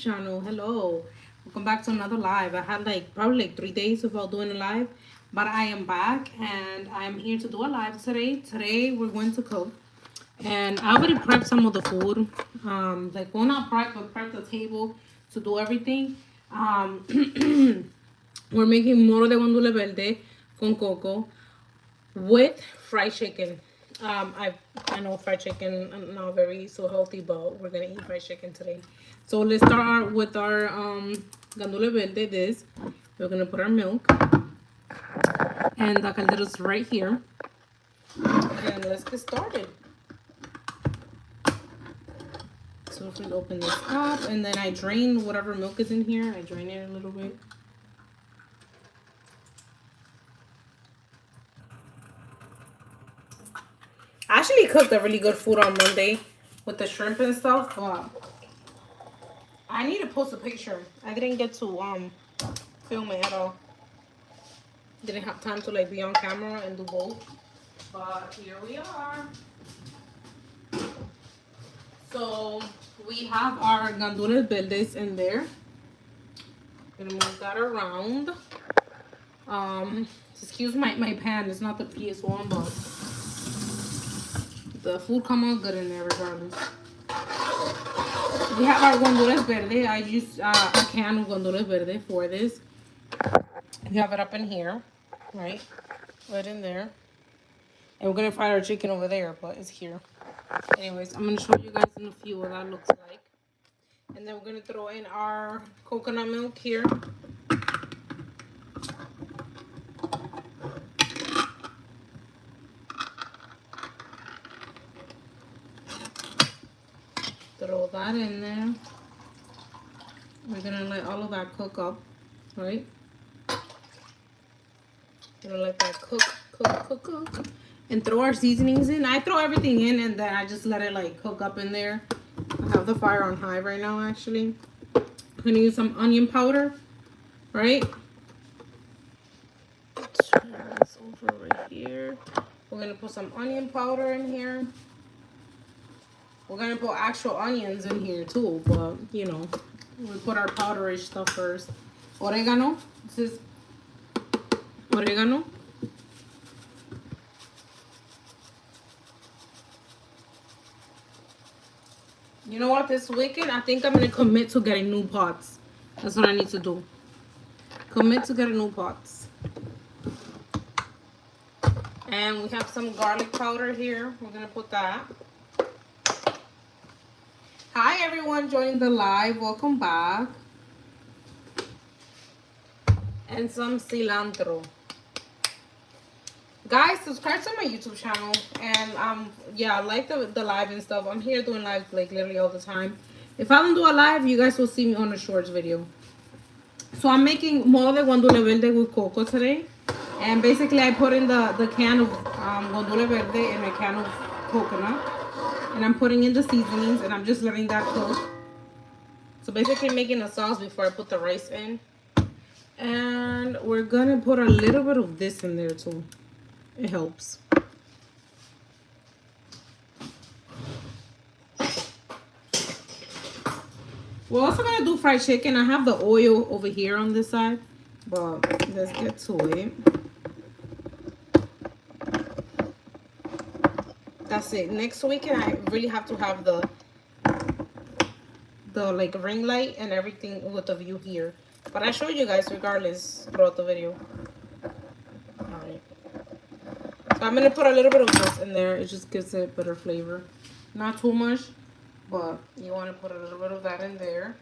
channel. Hello, welcome back to another live. I had like probably like 3 days without doing a live, but I am back and I'm here to do a live today we're going to cook, and I already prepped some of the food, like, well, not prep but prep the table to do everything. We're making moro de guandule verde con coco with fried chicken. I know fried chicken not very so healthy, but we're gonna eat fried chicken today. So let's start with our gandule verde. This we're gonna put our milk and the calderos right here, and let's get started. So if we open this up, and then I drain whatever milk is in here. I drain it a little bit. I actually cooked a really good food on Monday with the shrimp and stuff, but I need to post a picture. I didn't get to film it at all. Didn't have time to like be on camera and do both. But here we are. So we have our gandules verdes in there. Gonna move that around. Excuse my pan. It's not the PS1, but the food come out good in there regardless. We have our gandules verde. I use a can of gandules verde for this. We have it up in here, right in there. And we're gonna fry our chicken over there, but it's here. Anyways, I'm gonna show you guys in a few what that looks like. And then we're gonna throw in our coconut milk here. Throw that in there. We're gonna let all of that cook up, right? Gonna let that cook. And throw our seasonings in. I throw everything in and then I just let it like cook up in there. I have the fire on high right now actually. I'm gonna use some onion powder, right? Turn this over right here. We're gonna put some onion powder in here. We're gonna put actual onions in here too, but you know, we put our powderish stuff first. Oregano. This is oregano. You know what, this weekend I think I'm gonna commit to getting new pots. That's what I need to do. Commit to getting new pots. And we have some garlic powder here. We're gonna put that. Hi everyone joining the live, welcome back. And some cilantro. Guys, subscribe to my YouTube channel, and yeah, like the live and stuff. I'm here doing live like literally all the time. If I don't do a live, you guys will see me on a shorts video. So I'm making moro de guandule verde with coco today, and basically I put in the can of guandule verde and a can of coconut, and I'm putting in the seasonings, and I'm just letting that cook. So basically making a sauce before I put the rice in. And we're gonna put a little bit of this in there too. It helps. We're also gonna do fried chicken. I have the oil over here on this side, but let's get to it. That's it. Next weekend I really have to have the like ring light and everything with the view here. But I showed you guys regardless throughout the video. Alright. So I'm gonna put a little bit of this in there. It just gives it better flavor. Not too much, but you want to put a little bit of that in there.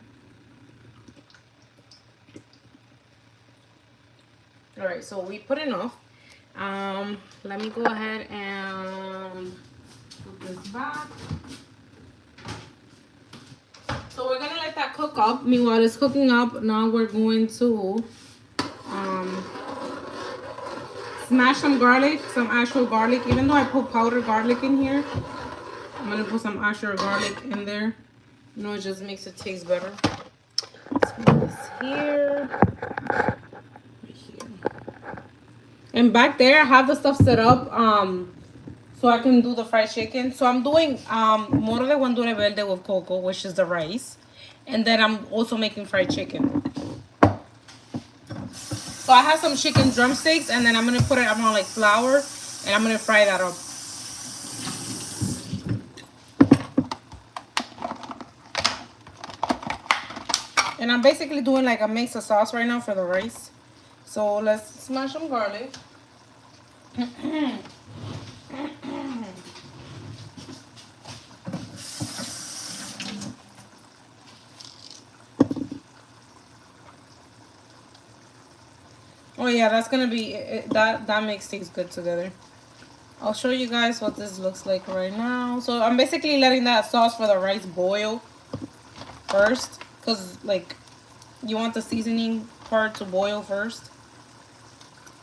Alright, so we put enough. Let me go ahead and put this back. So we're gonna let that cook up. Meanwhile, it's cooking up. Now we're going to smash some garlic, some actual garlic. Even though I put powdered garlic in here, I'm gonna put some actual garlic in there. You know, it just makes it taste better. Let's put this here. Right here. And back there, I have the stuff set up so I can do the fried chicken. So I'm doing moro de guandule verde with coco, which is the rice. And then I'm also making fried chicken. So I have some chicken drumsticks, and then I'm gonna put it around like flour, and I'm gonna fry that up. And I'm basically doing like a mix of sauce right now for the rice. So let's smash some garlic. Oh yeah, that's gonna be that mix tastes good together. I'll show you guys what this looks like right now. So I'm basically letting that sauce for the rice boil first, because like you want the seasoning part to boil first.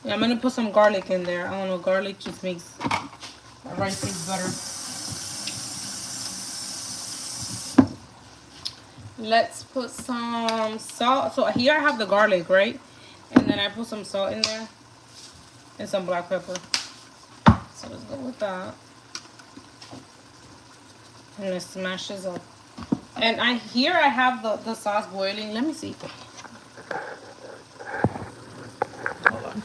Yeah, I'm gonna put some garlic in there. I don't know, garlic just makes the rice taste better. Let's put some salt. So here I have the garlic, right? And then I put some salt in there and some black pepper. So let's go with that. And let's smash this up. And here I have the sauce boiling. Let me see. Hold on.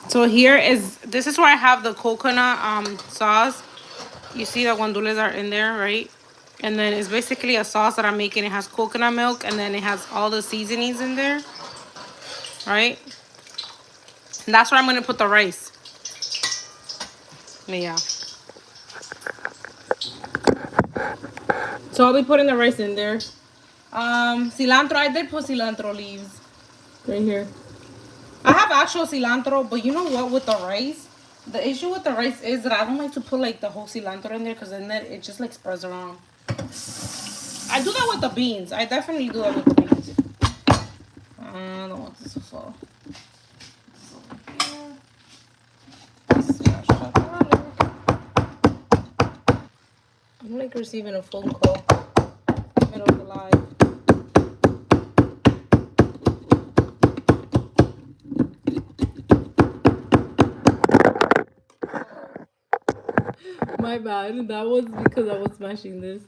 So this is where I have the coconut sauce. You see the gandules are in there, right? And then it's basically a sauce that I'm making. It has coconut milk, and then it has all the seasonings in there, right? And that's where I'm gonna put the rice. Yeah. So I'll be putting the rice in there. Cilantro, I did put cilantro leaves right here. I have actual cilantro, but you know what, with the rice, the issue with the rice is that I don't like to put like the whole cilantro in there, because then it just like spreads around. I do that with the beans. I definitely do that with the beans. I don't want this to fall. I'm like receiving a phone call in the middle of the live. My bad. That was because I was smashing this.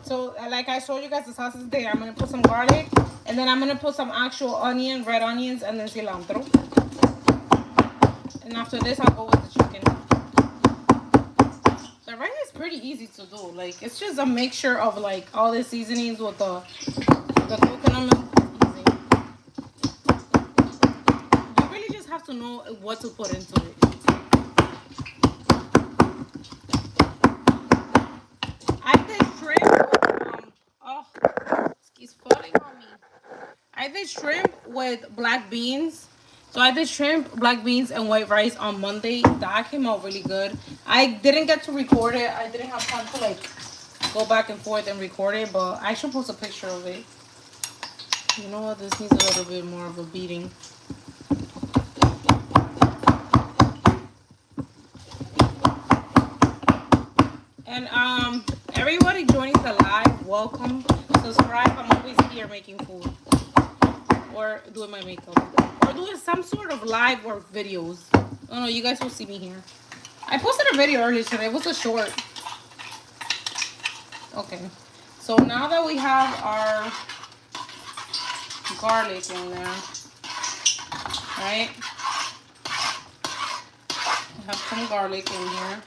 So, like I showed you guys, the sauce is there. I'm going to put some garlic, and then I'm going to put some actual onion, red onions, and then cilantro. And after this, I'll go with the chicken. The rice is pretty easy to do. Like, it's just a mixture of, like, all the seasonings with the coconut milk. Easy. You really just have to know what to put into it. I did shrimp with, he's falling on me. I did shrimp with black beans. So I did shrimp, black beans, and white rice on Monday. That came out really good. I didn't get to record it. I didn't have time to like go back and forth and record it, but I should post a picture of it. You know what? This needs a little bit more of a beating. And everybody joining the live, welcome. Subscribe. I'm always here making food or doing my makeup or doing some sort of live or videos. Oh no, you guys will see me here. I posted a video earlier today. It was a short. Okay. So now that we have our garlic in there, right? I have some garlic in here.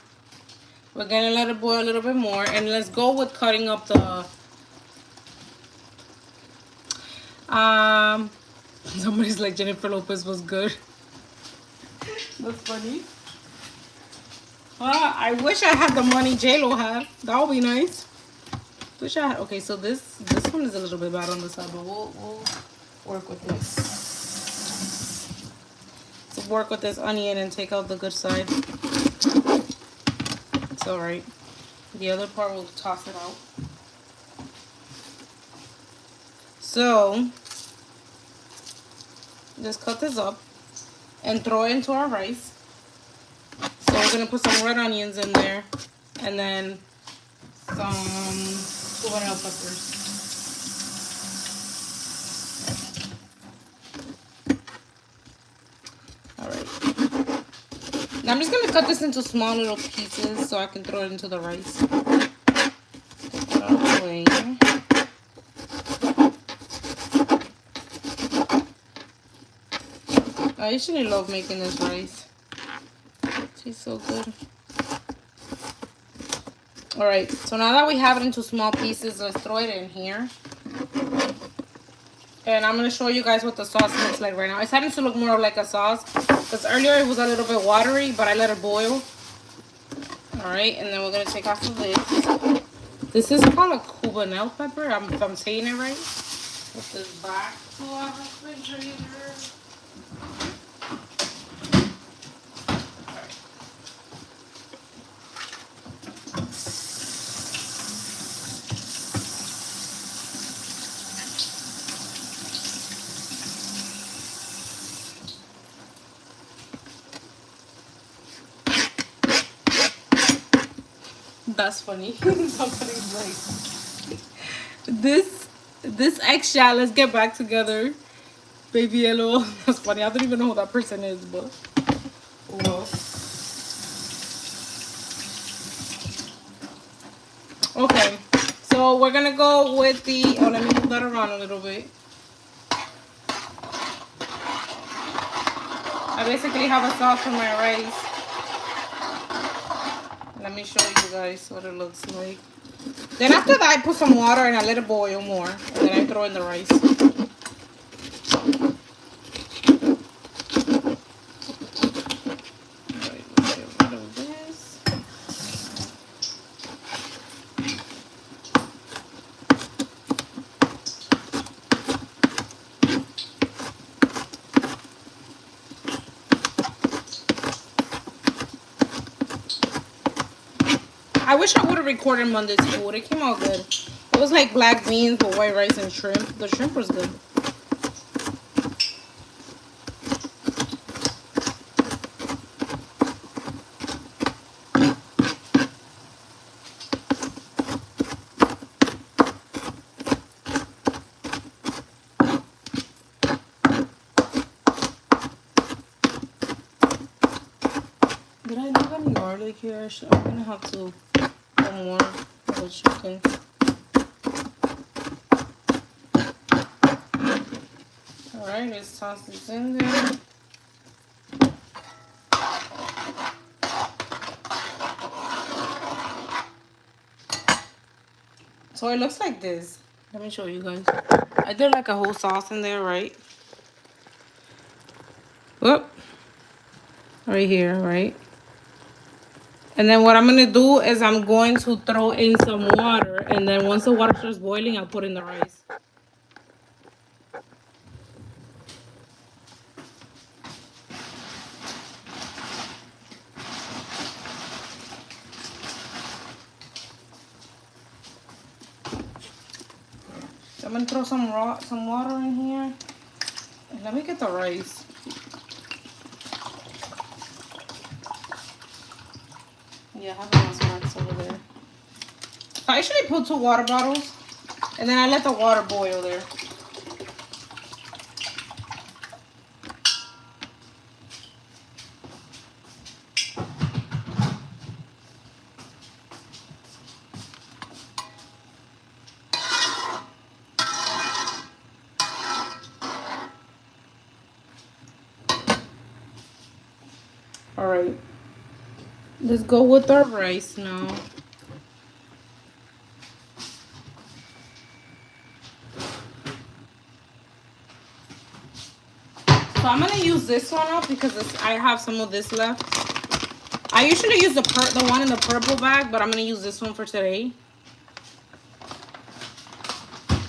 We're gonna let it boil a little bit more, and let's go with cutting up the somebody's like Jennifer Lopez was good. That's funny. I wish I had the money J-Lo had. That would be nice. Wish I had. Okay, so this one is a little bit bad on the side, but we'll work with this. So work with this onion and take out the good side. It's alright. The other part we'll toss it out. So just cut this up and throw it into our rice. So we're gonna put some red onions in there, and then some habanero peppers. I'm just gonna cut this into small little pieces so I can throw it into the rice. Take that out of the way. I usually love making this rice. She's so good. Alright, so now that we have it into small pieces, let's throw it in here. And I'm going to show you guys what the sauce looks like right now. It's starting to look more like a sauce. Because earlier it was a little bit watery, but I let it boil. Alright, and then we're going to take off of this. This is called a cubanelle pepper, if I'm saying it right. Put this back to our refrigerator. That's funny. Somebody's like, this eggshell, let's get back together. Baby yellow. That's funny. I don't even know who that person is, but well. Okay. So we're gonna go with the let me move that around a little bit. I basically have a sauce for my rice. Let me show you guys what it looks like. Then after that, I put some water and I let it boil more. And then I throw in the rice. Alright, let's get rid of this. I wish I would have recorded Monday's food. It came out good. It was like black beans with white rice and shrimp. The shrimp was good. Did I leave any garlic here? I'm gonna have to put more for the chicken. Alright, let's toss this in there. So it looks like this. Let me show you guys. I did like a whole sauce in there, right? Whoop. Right here, right? And then what I'm going to do is I'm going to throw in some water. And then once the water starts boiling, I'll put in the rice. So I'm going to throw some water in here. And let me get the rice. Yeah, I have some rice over there. I usually put 2 water bottles. And then I let the water boil there. Alright. Let's go with our rice now. So I'm gonna use this one up because I have some of this left. I usually use the one in the purple bag, but I'm gonna use this one for today.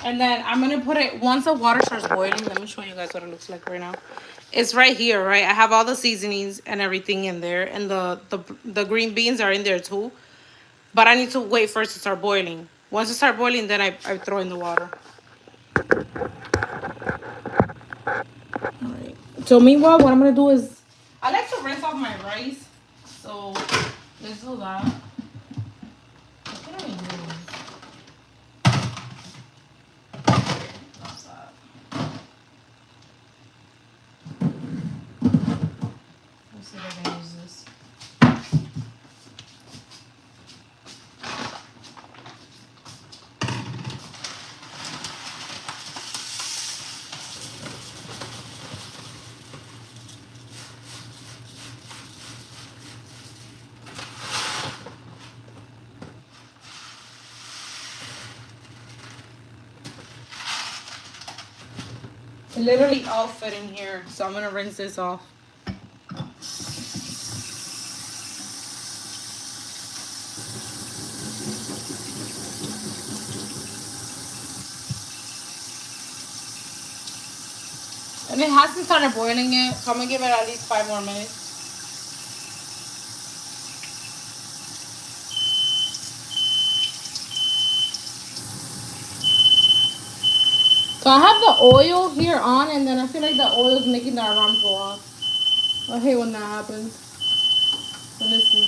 And then I'm gonna put it once the water starts boiling. Let me show you guys what it looks like right now. It's right here, right? I have all the seasonings and everything in there, and the green beans are in there too. But I need to wait for it to start boiling. Once it starts boiling, then I throw in the water. Alright. So meanwhile, what I'm gonna do is I like to rinse off my rice. So let's do that. What can I use? What's that? Let's see if I can use this. literally all fit in here. So I'm gonna rinse this off. And it hasn't started boiling yet, so I'm gonna give it at least 5 more minutes. So I have the oil here on, and then I feel like the oil is making the alarms go off. I hate when that happens. Let me see.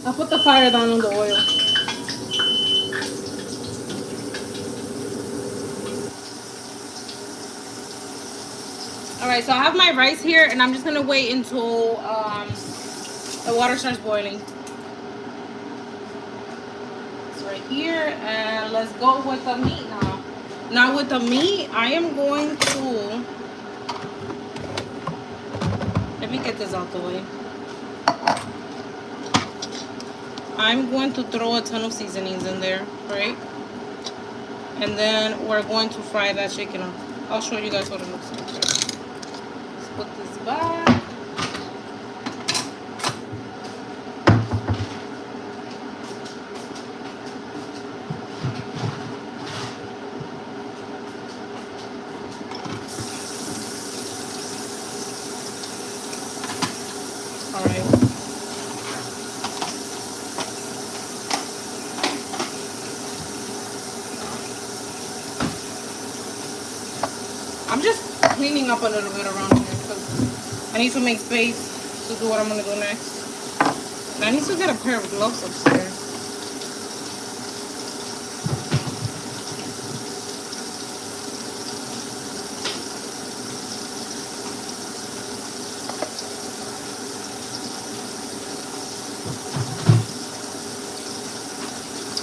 I'll put the fire down on the oil. Alright, so I have my rice here, and I'm just gonna wait until the water starts boiling. It's right here, and let's go with the meat now. Now with the meat, I am going to... Let me get this out the way. I'm going to throw a ton of seasonings in there, right? And then we're going to fry that chicken up. I'll show you guys what it looks like. Let's put this back. All right. I'm just cleaning up a little bit around here because I need to make space to do what I'm gonna do next. And I need to get a pair of gloves upstairs.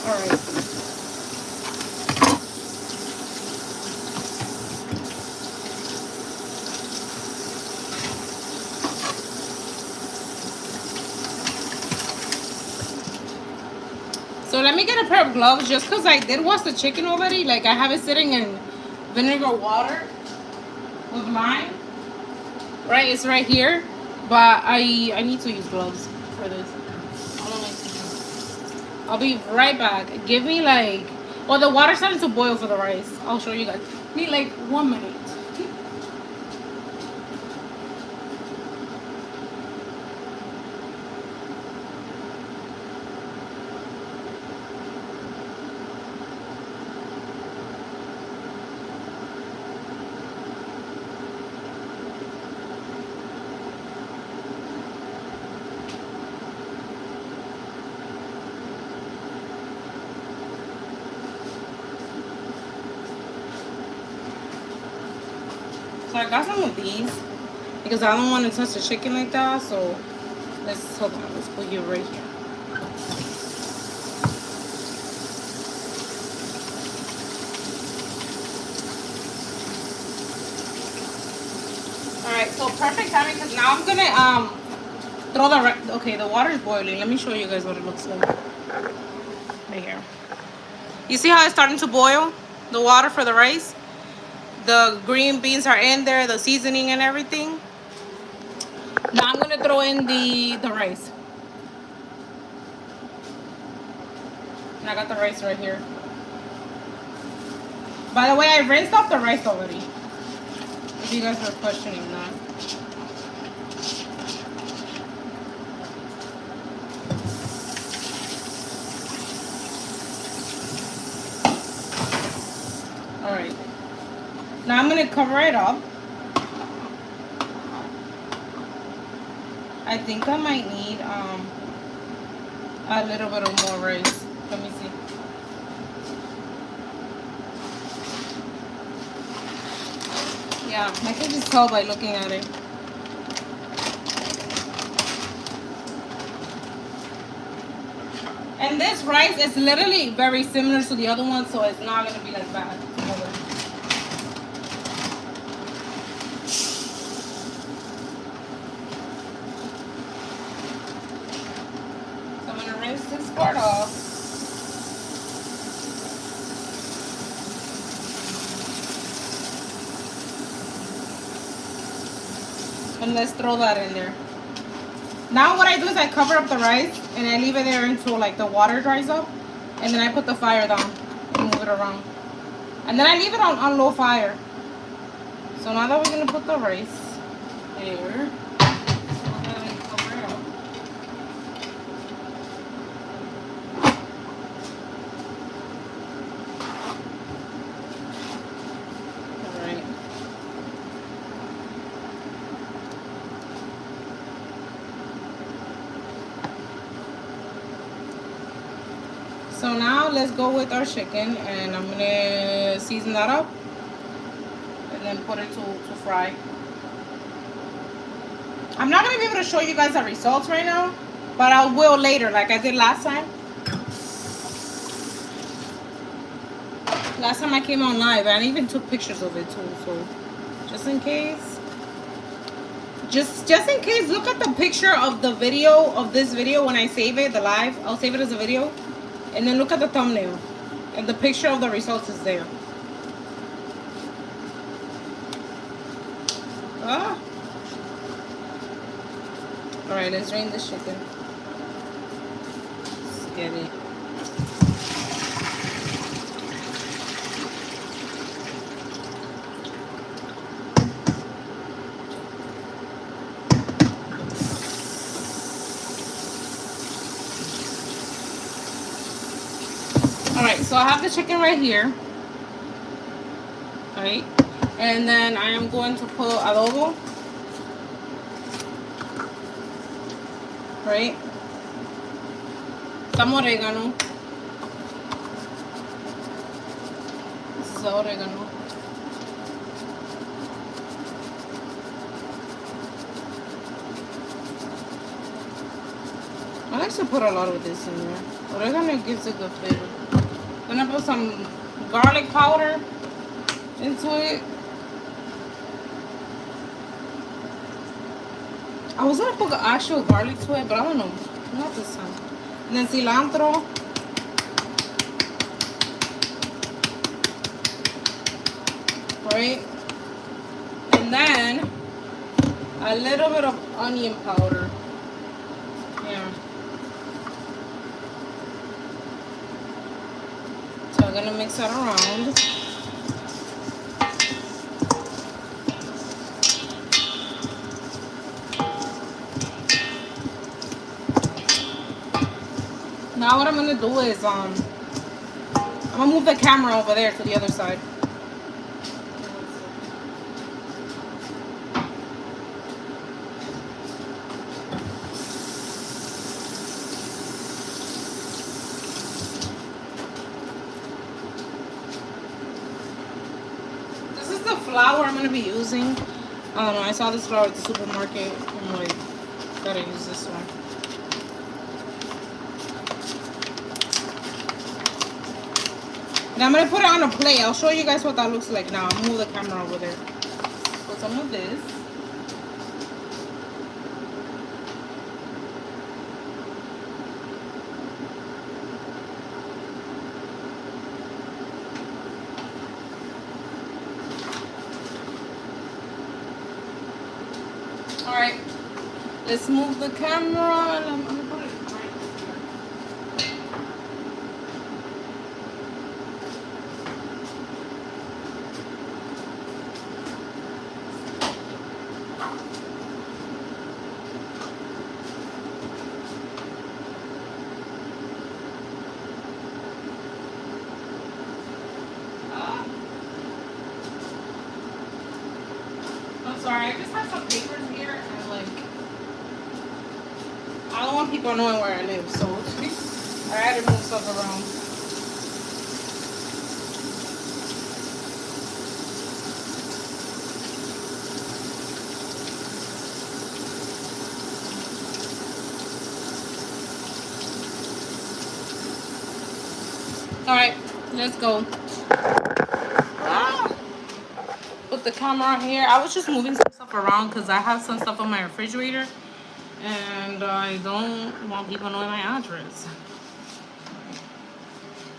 All right. So let me get a pair of gloves just because I did wash the chicken already. Like I have it sitting in vinegar water with lime. Right, it's right here. But I need to use gloves for this. I don't like to. I'll be right back. Give me like, well, the water's starting to boil for the rice. I'll show you guys. Need like 1 minute. So I got some of these because I don't want to touch the chicken like that. So hold on, let's put you right here. All right, so perfect timing because now I'm gonna throw okay, the water is boiling. Let me show you guys what it looks like. Right here. You see how it's starting to boil? The water for the rice. The green beans are in there, the seasoning and everything. Now I'm gonna throw in the rice. And I got the rice right here. By the way, I rinsed off the rice already. If you guys are questioning that. Alright. Now I'm gonna cover it up. I think I might need a little bit of more rice. Let me see. Yeah, I can just tell by looking at it. And this rice is literally very similar to the other one, so it's not gonna be like bad. This part off. And let's throw that in there. Now what I do is I cover up the rice and I leave it there until like the water dries up. And then I put the fire down and move it around. And then I leave it on low fire. So now that we're going to put the rice there. So now let's go with our chicken, and I'm gonna season that up and then put it to fry. I'm not gonna be able to show you guys the results right now, but I will later, like I did last time. Last time I came on live, and I even took pictures of it too. So just in case, just in case, look at the picture of the video of this video when I save it, the live. I'll save it as a video. And then look at the thumbnail. And the picture of the results is there. Ah. Alright, let's drain this chicken. Let's get it. Alright, so I have the chicken right here. Alright. And then I am going to put adobo. Right? Some oregano. This is the oregano. I like to put a lot of this in there. Oregano gives a good flavor. Gonna put some garlic powder into it. I was gonna put actual garlic to it, but I don't know. Not this time. And then cilantro. Right? And then a little bit of onion powder. Yeah. So I'm gonna mix that around. Now what I'm gonna do is I'm gonna move the camera over there to the other side. This is the flour I'm gonna be using. I don't know, I saw this flour at the supermarket. I'm like, gotta use this one. And I'm going to put it on a plate. I'll show you guys what that looks like now. I'll move the camera over there. Put some of this. Alright. Let's move the camera. And I'm going to put it right here. Sorry, I just have some papers here and like I don't want people knowing where I live, so I had to move stuff around. Alright, let's go. Put the camera here. I was just moving some stuff around because I have some stuff on my refrigerator and I don't want people knowing my address.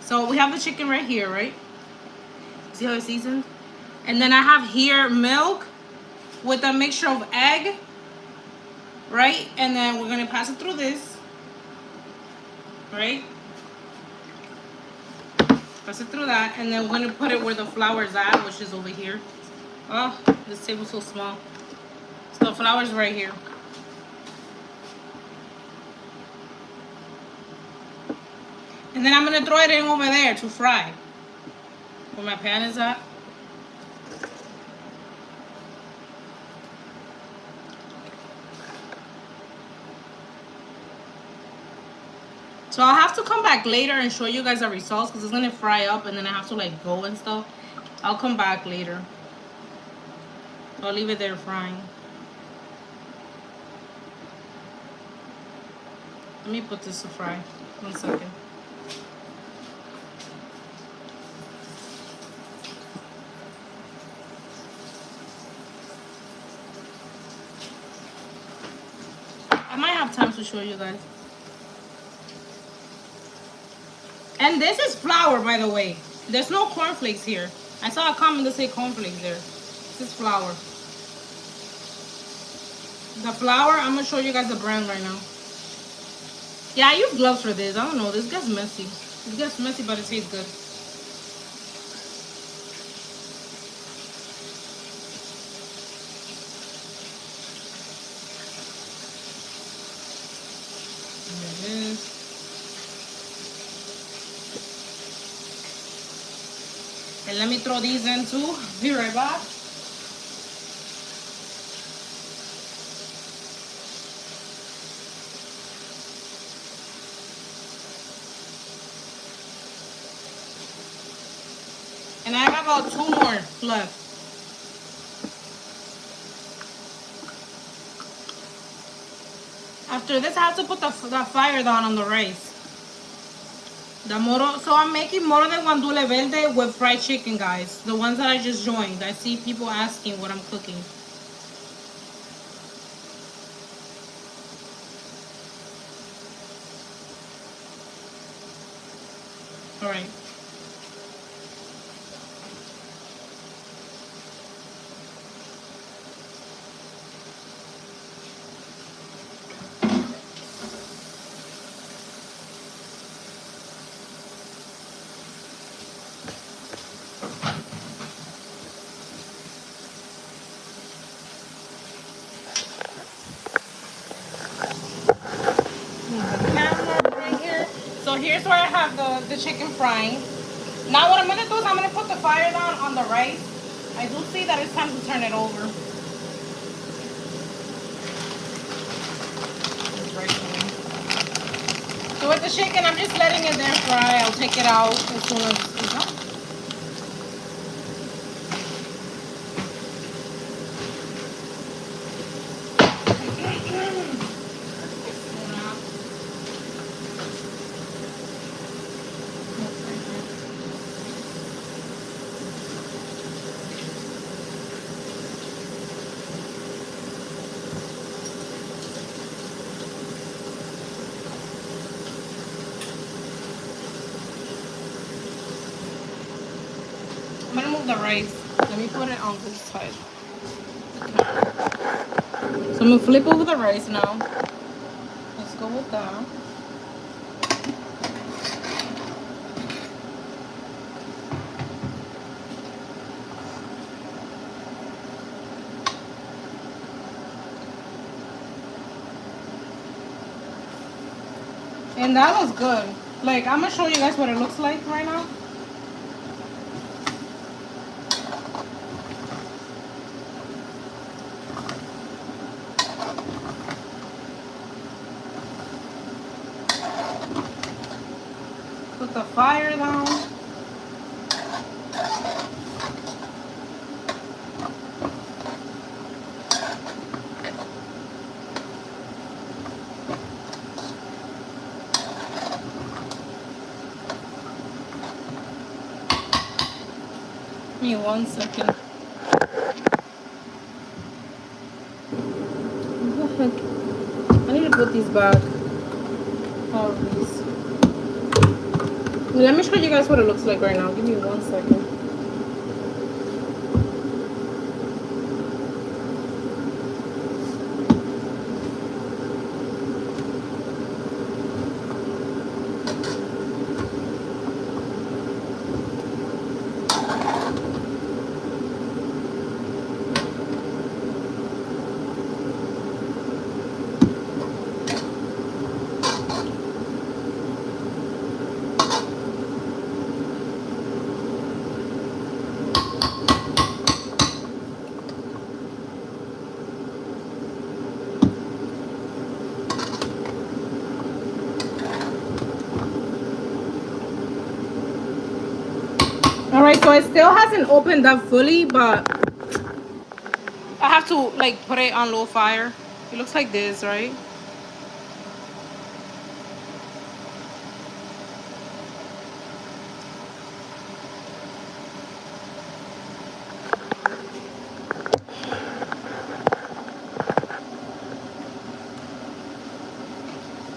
So we have the chicken right here, right? See how it's seasoned? And then I have here milk with a mixture of egg, right? And then we're gonna pass it through this, right? Pass it through that, and then we're gonna put it where the flour's at, which is over here. Oh, this table's so small. So the flour's right here. And then I'm gonna throw it in over there to fry. Where my pan is at. So I'll have to come back later and show you guys the results because it's gonna fry up and then I have to like go and stuff. I'll come back later. I'll leave it there frying. Let me put this to fry. 1 second. I might have time to show you guys. And this is flour, by the way. There's no cornflakes here. I saw a comment that say cornflakes there. This is flour. The flour, I'm gonna show you guys the brand right now. Yeah, I use gloves for this. I don't know. This gets messy. It gets messy, but it tastes good. There it is. And let me throw these in too. Be right back. And I have about 2 more left. After this, I have to put the fire down on the rice. The Morro, so I'm making Morro de Gandules Verde with fried chicken, guys. The ones that I just joined. I see people asking what I'm cooking. Alright. So here's where I have the chicken frying. Now what I'm going to do is I'm going to put the fire down on the rice. I do see that it's time to turn it over. So with the chicken, I'm just letting it there fry. I'll take it out as soon as it's done. I'm gonna move the rice. Let me put it on this side. Okay. So I'm gonna flip over the rice now. Let's go with that. And that was good. Like, I'm gonna show you guys what it looks like right now. Put the fire down. Give me 1 second. What the heck? I need to put these back. All of these. Let me show you guys what it looks like right now. Give me 1 second. Alright, so it still hasn't opened up fully, but I have to like put it on low fire. It looks like this, right?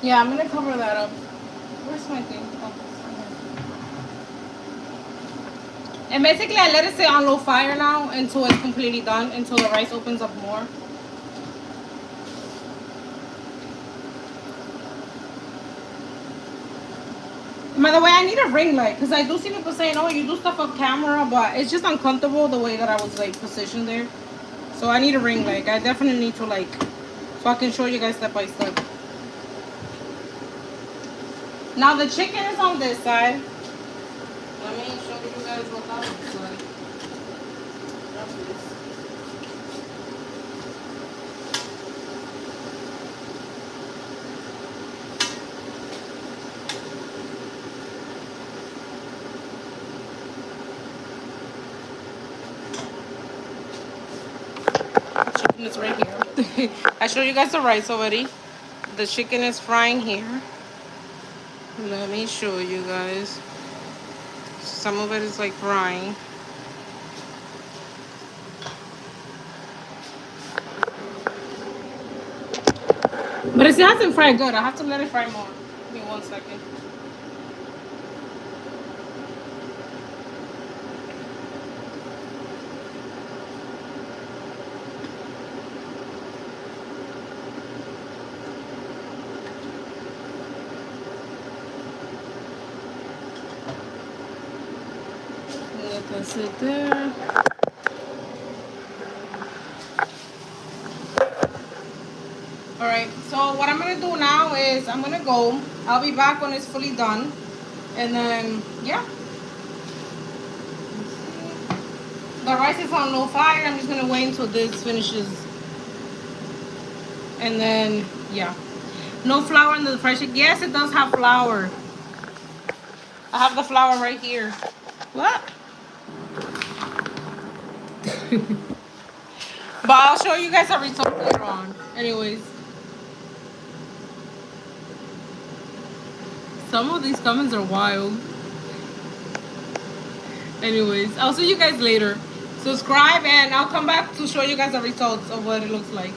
Yeah, I'm gonna cover that up. Where's my thing? Oh, and basically, I let it sit on low fire now until it's completely done, until the rice opens up more. By the way, I need a ring light because I do see people saying, "Oh, you do stuff off camera," but it's just uncomfortable the way that I was like positioned there. So I need a ring light. I definitely need to like, so I can show you guys step by step. Now the chicken is on this side. Let me show you guys what that looks like. Chicken is right here. I showed you guys the rice already. The chicken is frying here. Let me show you guys. Some of it is like frying. But it still hasn't fried good. I have to let it fry more. Give me 1 second. Let that sit there. Alright, so what I'm gonna do now is I'm gonna go. I'll be back when it's fully done. And then, yeah. The rice is on low fire. I'm just gonna wait until this finishes. And then, yeah. No flour in the fried chicken. Yes, it does have flour. I have the flour right here. What? But I'll show you guys a result later on. Anyways. Some of these comments are wild. Anyways, I'll see you guys later. Subscribe and I'll come back to show you guys the results of what it looks like.